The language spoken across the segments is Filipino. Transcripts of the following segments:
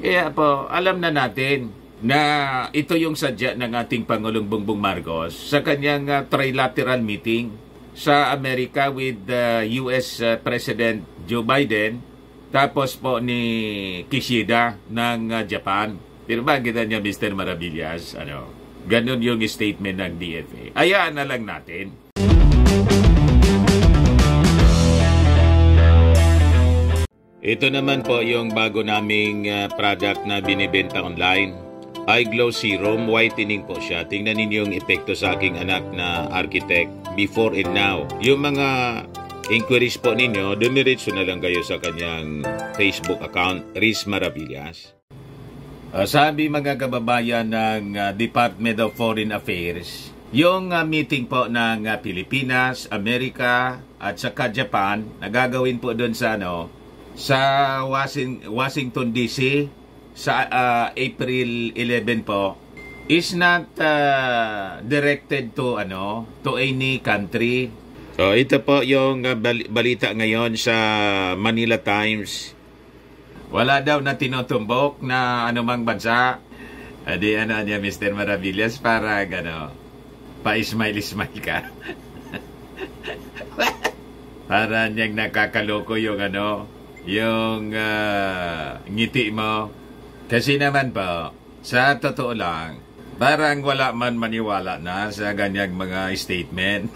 Kaya po, alam na natin na ito yung sadya ng ating Pangulong Bongbong Marcos sa kanyang trilateral meeting sa Amerika with US President Joe Biden, tapos po ni Kishida ng Japan. Pero ba kita niya, Mr. Maravillas, ganun yung statement ng DFA. Ayaan na lang natin. Ito naman po yung bago naming product na binibenta online. iGlow Serum, whitening po siya. Tingnan ninyo yung epekto sa aking anak na architect before and now. Yung mga inquiries po ninyo, dumiretso na lang kayo sa kanyang Facebook account, Riz Maravillas. Sabi mga kababayan ng Department of Foreign Affairs, yung meeting po ng Pilipinas, Amerika at saka Japan, nagagawin po doon sa Washington DC sa April 11 po, is not directed to any country. So ito po yung balita ngayon sa Manila Times. Wala daw na tinutumbok na anumang bansa. Adi niya, Mr. Maravillas, para pa-smile-smile ka. Para niyang nakakaloko yung yung ngiti mo. Kasi naman po, sa totoo lang, parang wala man maniwala na sa ganyang mga statement.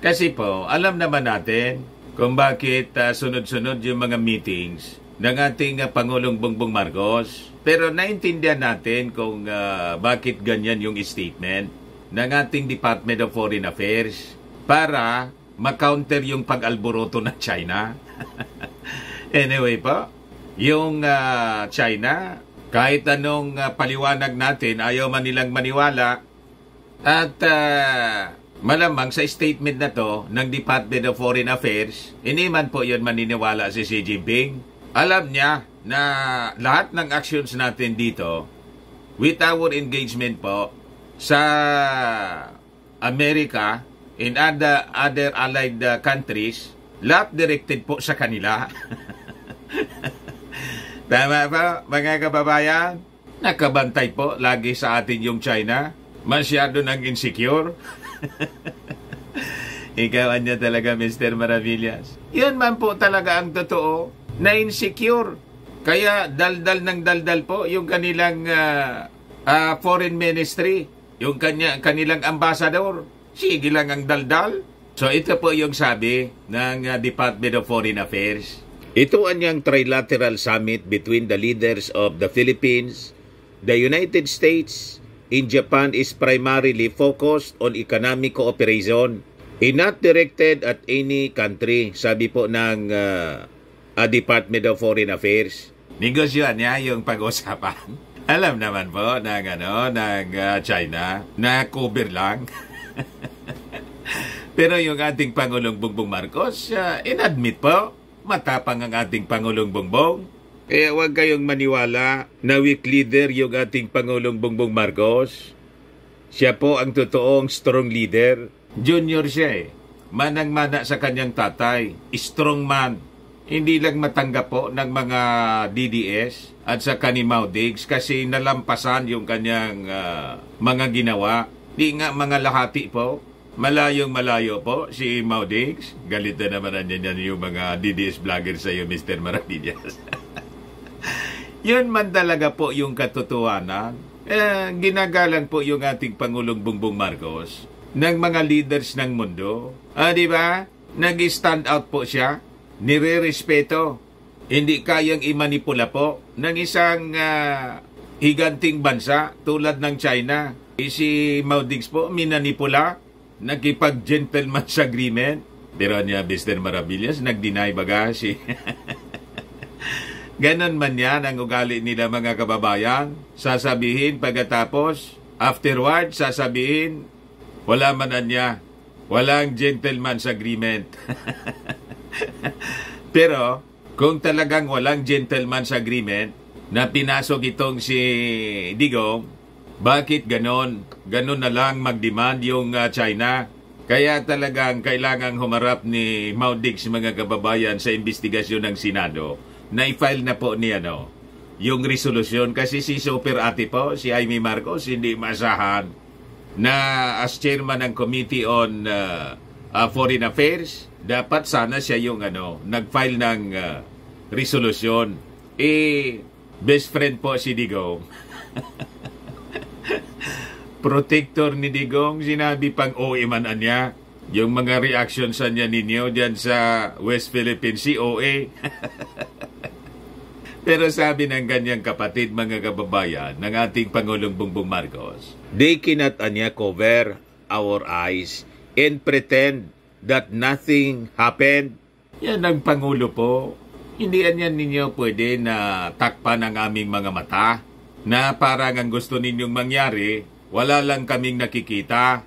Kasi po, alam naman natin kung bakit sunod-sunod yung mga meetings ng ating Pangulong Bongbong Marcos. Pero naintindihan natin kung bakit ganyan yung statement ng ating Department of Foreign Affairs para ma-counter yung pag-alboroto ng China. Anyway po, yung China, kahit anong paliwanag natin, ayaw man nilang maniwala. At malamang sa statement na to ng Department of Foreign Affairs, hindi man po yun maniniwala si Xi Jinping. Alam niya na lahat ng actions natin dito, with our engagement po sa Amerika, in other allied countries, lahat directed po sa kanila. Tama ba, mga kababayan? Nakabantay po lagi sa atin yung China. Masyado nang insecure. Ikaw niya talaga, Mr. Maravillas. Yan man po talaga ang totoo, na insecure. Kaya daldal ng daldal po yung kanilang foreign ministry, yung kanilang ambassador. Sige lang ang daldal. So ito po yung sabi ng Department of Foreign Affairs. Ito ang trilateral summit between the leaders of the Philippines, the United States, and Japan is primarily focused on economic cooperation and not directed at any country, sabi po ng Department of Foreign Affairs. Negosyo niya yung pag-usapan. Alam naman po ng China na cover lang. Pero yung ating Pangulong Bongbong Marcos, inadmit po, matapang ang ating Pangulong Bongbong. Kaya huwag kayong maniwala na weak leader yung ating Pangulong Bongbong Marcos. Siya po ang totoong strong leader. Junior siya manang-mana sa kanyang tatay. Strong man. Hindi lang matanggap po ng mga DDS at sa ni Mau Diggs kasi nalampasan yung kanyang mga ginawa. Di nga mga lahati po. Malayong malayo po si Mau Diggs. Galit na naman niyan yung mga DDS vlogger sa iyo, Mr. Maravillas. Yun man talaga po yung katotohanan. Ginagalang po yung ating Pangulong Bongbong Marcos ng mga leaders ng mundo. Di ba? Nag-stand out po siya. Nire-respeto. Hindi kayang imanipula po ng isang higanting bansa tulad ng China. Si Mau Diggs po minanipula. Nakipag-gentleman's agreement. Pero niya, Mr. Maravillas, nag-deny baga si... Ganon man yan ang ugali nila, mga kababayan. Sasabihin pagkatapos, afterward, sasabihin, wala man niya. Walang gentleman's agreement. Pero, kung talagang walang gentleman's agreement, na pinasok itong si Digong, bakit ganon? Ganon na lang mag-demand yung China. Kaya talagang kailangang humarap ni Mau Diggs, mga kababayan, sa investigasyon ng Senado na-file na po ni yung resolusyon kasi si Super Ate po, si Amy Marcos, hindi maasahan na as chairman ng Committee on Foreign Affairs, dapat sana siya yung nag-file ng resolusyon. Best friend po si Digong. Protector ni Digong, sinabi pang OA man niya. Yung mga reaction sa niya ninyo dyan sa West Philippine Sea, OA. Pero sabi ng ganyang kapatid, mga kababayan, ng ating Pangulong Bongbong Marcos, they cannot cover our eyes and pretend that nothing happened. Yan ang Pangulo po. Hindi yan ninyo pwede na takpan ang aming mga mata na parang ang gusto ninyong mangyari, wala lang kaming nakikita.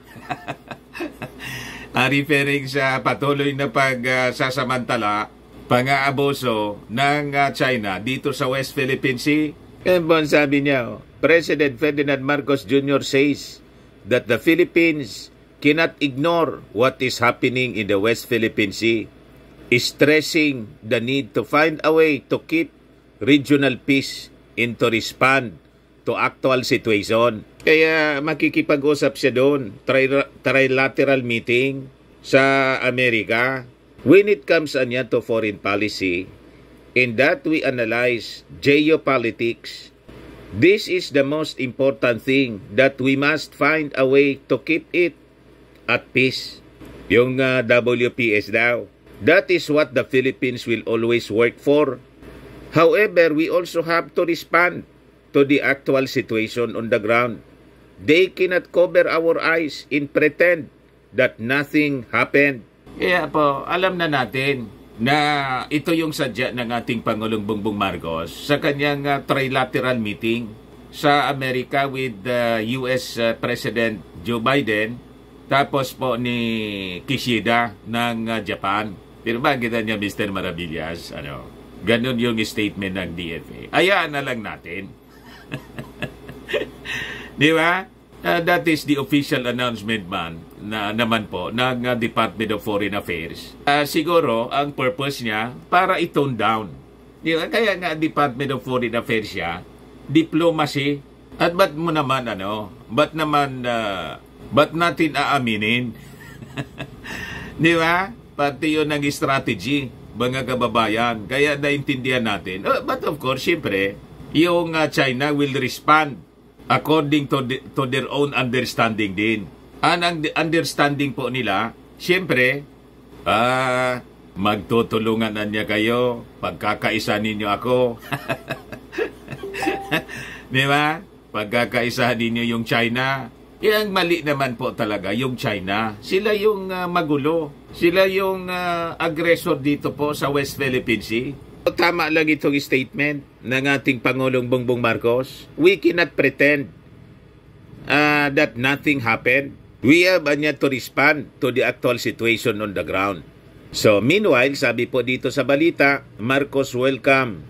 Referring sa patuloy na pagsasamantala, pang-aabuso ng China dito sa West Philippine Sea. And bon, sabi niya, President Ferdinand Marcos Jr. says that the Philippines cannot ignore what is happening in the West Philippine Sea, stressing the need to find a way to keep regional peace and to respond to actual situation. Kaya makikipag-usap siya doon, trilateral meeting sa Amerika. When it comes to foreign policy, in that we analyze geopolitics, this is the most important thing that we must find a way to keep it at peace. Yung WPS daw. That is what the Philippines will always work for. However, we also have to respond to the actual situation on the ground. They cannot cover our eyes and pretend that nothing happened. Kaya po, alam na natin na ito yung sadya ng ating Pangulong Bongbong Marcos sa kanyang trilateral meeting sa Amerika with US President Joe Biden, tapos po ni Kishida ng Japan. Pero ba kita niya, Mr. Maravillas? Ganun yung statement ng DFA. Ayaan na lang natin. Di ba? That is the official announcement naman po ng Department of Foreign Affairs. Siguro, ang purpose niya para i-tone down. Di ba? Kaya nga Department of Foreign Affairs siya, diplomacy. At ba't mo naman, ba't natin aaminin? Di ba? Pati yun ang strategy, mga kababayan. Kaya naintindihan natin. But of course, siyempre, yung China will respond according to their own understanding din. Ang understanding po nila, siyempre, magtutulungan na niya kayo, pagkakaisa ninyo ako. Di ba? Pagkakaisa ninyo yung China. Ang mali naman po talaga, yung China. Sila yung magulo. Sila yung aggressor dito po sa West Philippine Sea. Tama lang itong statement ng ating Pangulong Bongbong Marcos. We cannot pretend that nothing happened. We have to respond to the actual situation on the ground. So meanwhile, sabi po dito sa balita, Marcos welcome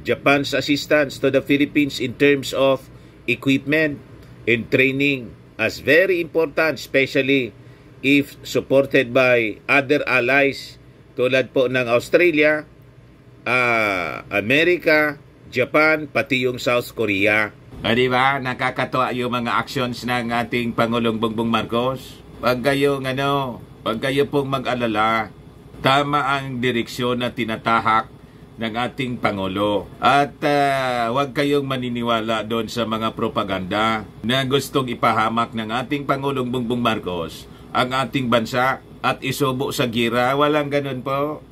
Japan's assistance to the Philippines in terms of equipment and training as very important, especially if supported by other allies tulad po ng Australia, Amerika, Japan, pati yung South Korea. Di ba? Nakakatuwa yung mga actions ng ating Pangulong Bongbong Marcos. Pag kayo pong mag-alala, tama ang direksyon na tinatahak ng ating Pangulo. At huwag kayong maniniwala doon sa mga propaganda na gustong ipahamak ng ating Pangulong Bongbong Marcos ang ating bansa at isubo sa gira. Walang ganun po.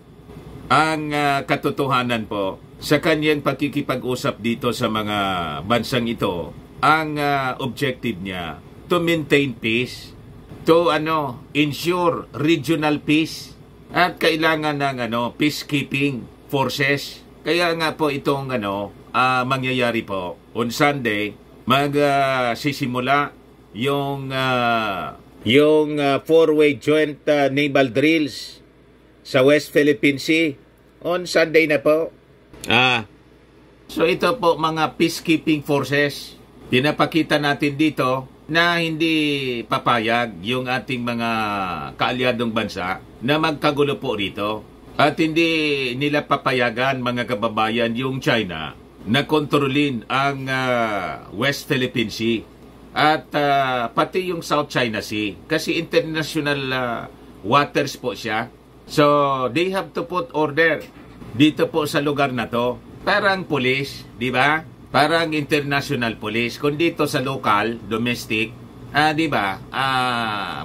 Ang katotohanan po, sa kanyang pakikipag-usap dito sa mga bansang ito, ang objective niya, to maintain peace, to ensure regional peace, at kailangan ng peacekeeping forces. Kaya nga po itong mangyayari po, on Sunday, magsisimula yung four-way joint naval drills sa West Philippine Sea on Sunday na po. So ito po mga peacekeeping forces. Pinapakita natin dito na hindi papayag yung ating mga kaalyadong bansa na magkagulo po rito. At hindi nila papayagan, mga kababayan, yung China na kontrolin ang West Philippine Sea at pati yung South China Sea. Kasi international waters po siya. So, they have to put order dito po sa lugar na to. Parang police, di ba? Parang international police. Kung dito sa local, domestic, di ba?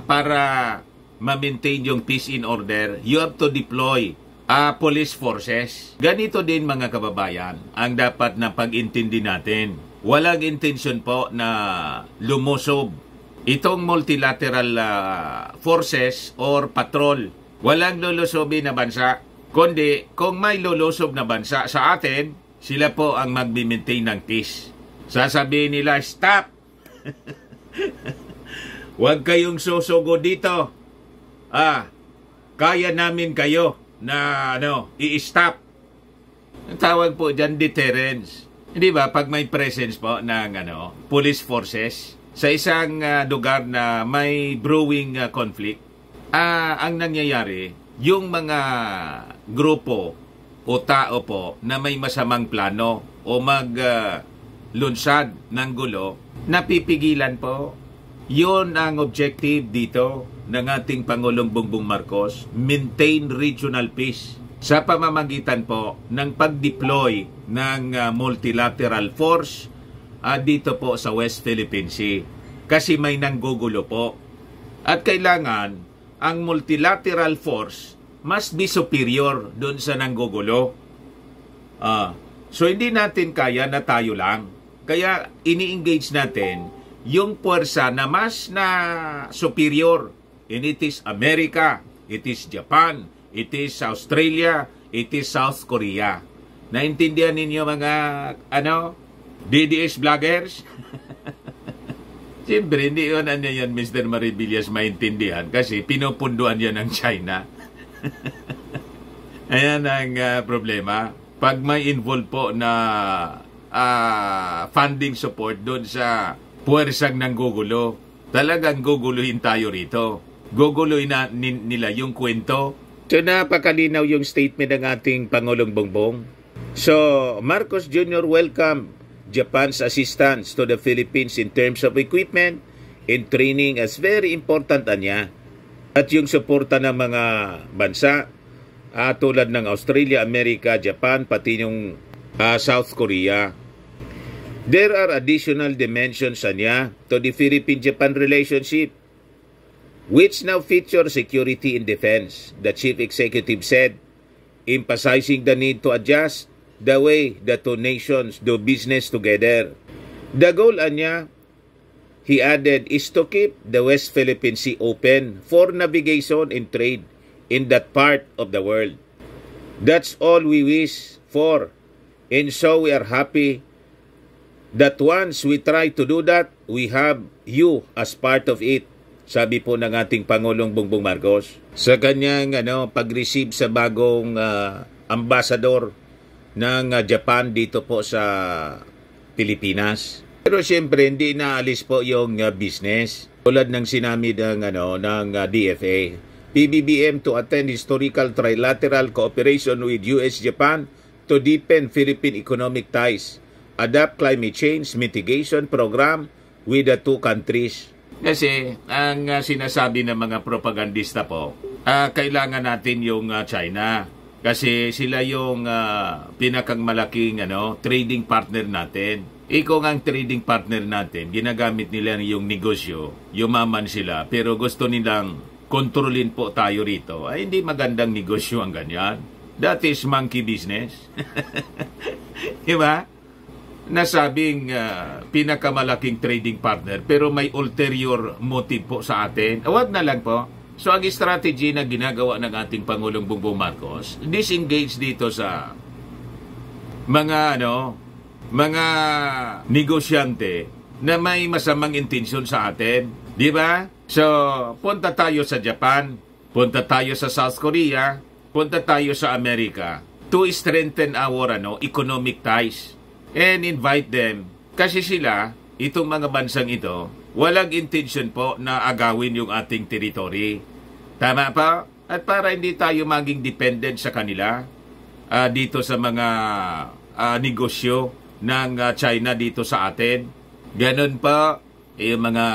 Para ma-maintain yung peace in order, you have to deploy police forces. Ganito din, mga kababayan, ang dapat na pag-intindi natin. Walang intensyon po na lumusob itong multilateral forces or patrol. Walang lulusobin na bansa. Kundi, kung may lulusob na bansa sa atin, sila po ang mag-maintain ng peace. Sasabihin nila, stop! Huwag kayong susugo dito. Kaya namin kayo na i-stop. Ang tawag po dyan, deterrence. Hindi ba, pag may presence po ng police forces sa isang lugar na may brewing conflict, ang nangyayari, yung mga grupo o tao po na may masamang plano o maglunsad ng gulo, napipigilan po. Yun ang objective dito ng ating Pangulong Bongbong Marcos, maintain regional peace sa pamamagitan po ng pag-deploy ng multilateral force dito po sa West Philippine Sea. Kasi may nanggugulo po. At kailangan ang multilateral force must be superior doon sa nanggugulo. So hindi natin kaya na tayo lang. Kaya ini-engage natin yung puwersa na mas na superior. And it is America, it is Japan, it is Australia, it is South Korea. Naintindihan ninyo mga DDS vloggers? Siyempre, hindi yun yan, Mr. Maribillas, maintindihan kasi pinupunduan yan ng China. Ayan ang problema. Pag may involve po na funding support doon sa puwersang ng gugulo, talagang guguluhin tayo rito. Guguluhin nila yung kwento. So, napakalinaw yung statement ng ating Pangulong Bongbong. So, Marcos Jr. welcome Japan's assistance to the Philippines in terms of equipment and training as very important niya. At yung suporta ng mga bansa tulad ng Australia, America, Japan, pati yung South Korea. There are additional dimensions niya to the Philippine-Japan relationship, which now feature security and defense, the Chief Executive said, emphasizing the need to adjust the way the two nations do business together. The goal niya, he added, is to keep the West Philippine Sea open for navigation and trade in that part of the world. That's all we wish for. And so we are happy that once we try to do that, we have you as part of it. Sabi po ng ating Pangulong Bongbong Marcos sa kanyang pag-receive sa bagong ambassador ng Japan dito po sa Pilipinas. Pero siyempre hindi naalis po yung business. Tulad ng sinami ng DFA. PBBM to attend historical trilateral cooperation with US-Japan to deepen Philippine economic ties, adapt climate change mitigation program with the two countries. Kasi ang sinasabi ng mga propagandista po, kailangan natin yung China. Kasi sila yung pinakang malaking trading partner natin. Kung ang trading partner natin, ginagamit nila yung negosyo, yumaman sila, pero gusto nilang kontrolin po tayo rito, ay hindi magandang negosyo ang ganyan. That is monkey business. Diba? Nasabing pinakamalaking trading partner, pero may ulterior motive po sa atin. Huwag na lang po. So, ang strategy na ginagawa ng ating Pangulong Bongbong Marcos, disengage dito sa mga negosyante na may masamang intensyon sa atin. Di ba? So, punta tayo sa Japan, punta tayo sa South Korea, punta tayo sa Amerika to strengthen our economic ties and invite them. Kasi sila, itong mga bansang ito, walang intention po na agawin yung ating territory. Tama pa? at para hindi tayo maging dependent sa kanila dito sa mga negosyo ng China dito sa atin. Ganon pa, yung mga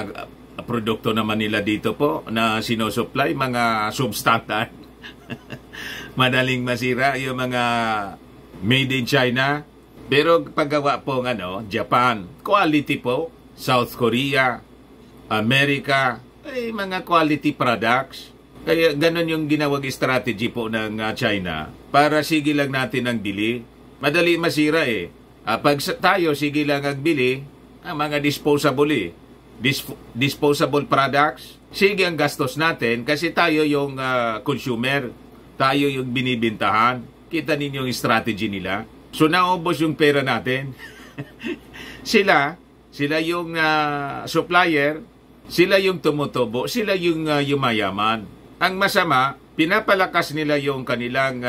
produkto naman nila dito po na sinusupply, mga substandard. Madaling masira yung mga made in China. Pero paggawa po ng Japan, quality po. South Korea, America, ay mga quality products. Kaya ganon yung ginawang strategy po ng China para sige lang natin ang bili. Madali masira eh. Pag tayo sige lang ang bili, ang mga disposable disposable products, sige ang gastos natin kasi tayo yung consumer, tayo yung binibintahan. Kita ninyo yung strategy nila. So naubos yung pera natin. sila yung supplier, sila yung tumutubo, sila yung yumayaman. Ang masama, pinapalakas nila yung kanilang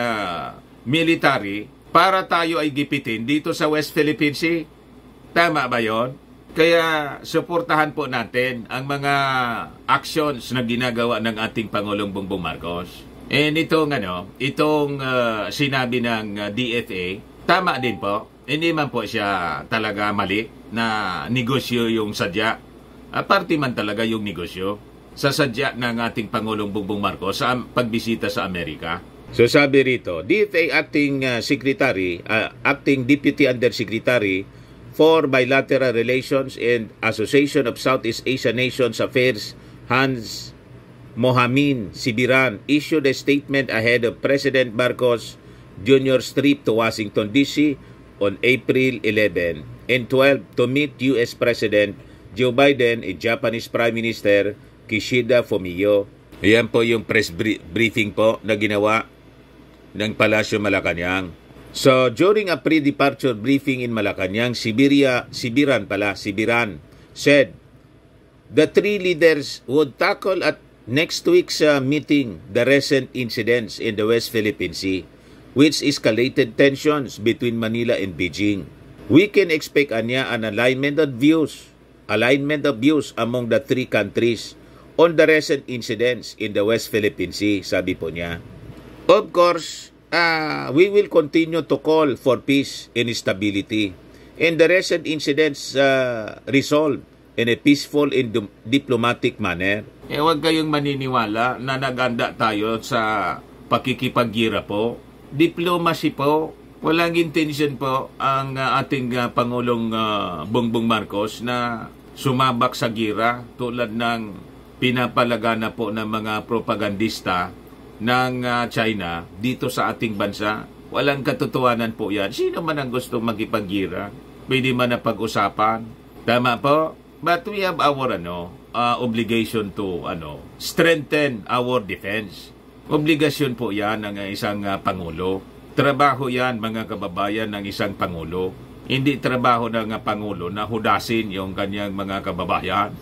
military para tayo ay gipitin dito sa West Philippine Sea. Tama ba yon? Kaya suportahan po natin ang mga actions na ginagawa ng ating Pangulong Bongbong Marcos. And itong sinabi ng DFA, tama din po. Hindi man po siya talaga mali na negosyo yung sadya. Parte man talaga yung negosyo sa sadya ng ating Pangulong Bongbong Marcos sa pagbisita sa Amerika. So sabi rito, DFA Acting Deputy Undersecretary for Bilateral Relations and Association of Southeast Asian Nations Affairs, Hans Mohamed Sibiran, issued a statement ahead of President Marcos Jr.'s trip to Washington, D.C. on April 11 and 12 to meet U.S. President Joe Biden and Japanese Prime Minister Kishida Fumio. Ayan po yung press briefing po na ginawa ng Palasyo Malacanang. So, during a pre-departure briefing in Malacanang, Sibiran said the three leaders would tackle at next week's meeting the recent incidents in the West Philippine Sea, which escalated tensions between Manila and Beijing. We can expect an alignment of views among the three countries on the recent incidents in the West Philippine Sea, sabi po niya. Of course, we will continue to call for peace and stability and the recent incidents resolved in a peaceful and diplomatic manner. Huwag kayong maniniwala na naganda tayo sa pakikipagira po. Diplomacy po. Walang intention po ang ating Pangulong Bongbong Marcos na sumabak sa gira tulad ng pinapalagana po ng mga propagandista ng China dito sa ating bansa. Walang katotohanan po yan. Sino man ang gusto magkipagira? Pwede man na pag-usapan. Tama po? But we have our obligation to strengthen our defense. Obligasyon po yan ng isang Pangulo. Trabaho yan, mga kababayan, ng isang Pangulo. Hindi trabaho ng Pangulo na hudasin yung kanyang mga kababayan.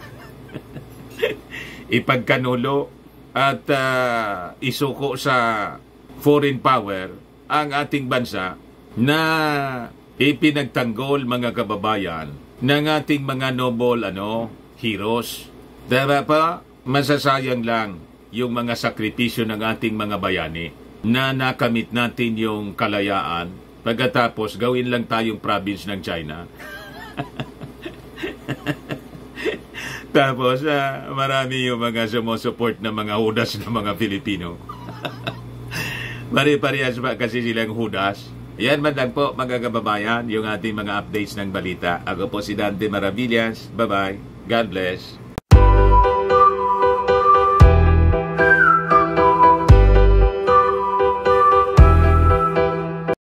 Ipagkanulo at isuko sa foreign power ang ating bansa na ipinagtanggol, mga kababayan, ng ating mga noble heroes. Diba pa, masasayang lang yung mga sakripisyo ng ating mga bayani na nakamit natin yung kalayaan pagkatapos gawin lang tayong province ng China. Tapos marami yung mga sumusupport na mga hudas ng mga Pilipino. Pare-parehas ba kasi silang hudas? Yan man lang po, mga kababayan, yung ating mga updates ng balita. Ako po si Dante Maravillas. Bye-bye. God bless.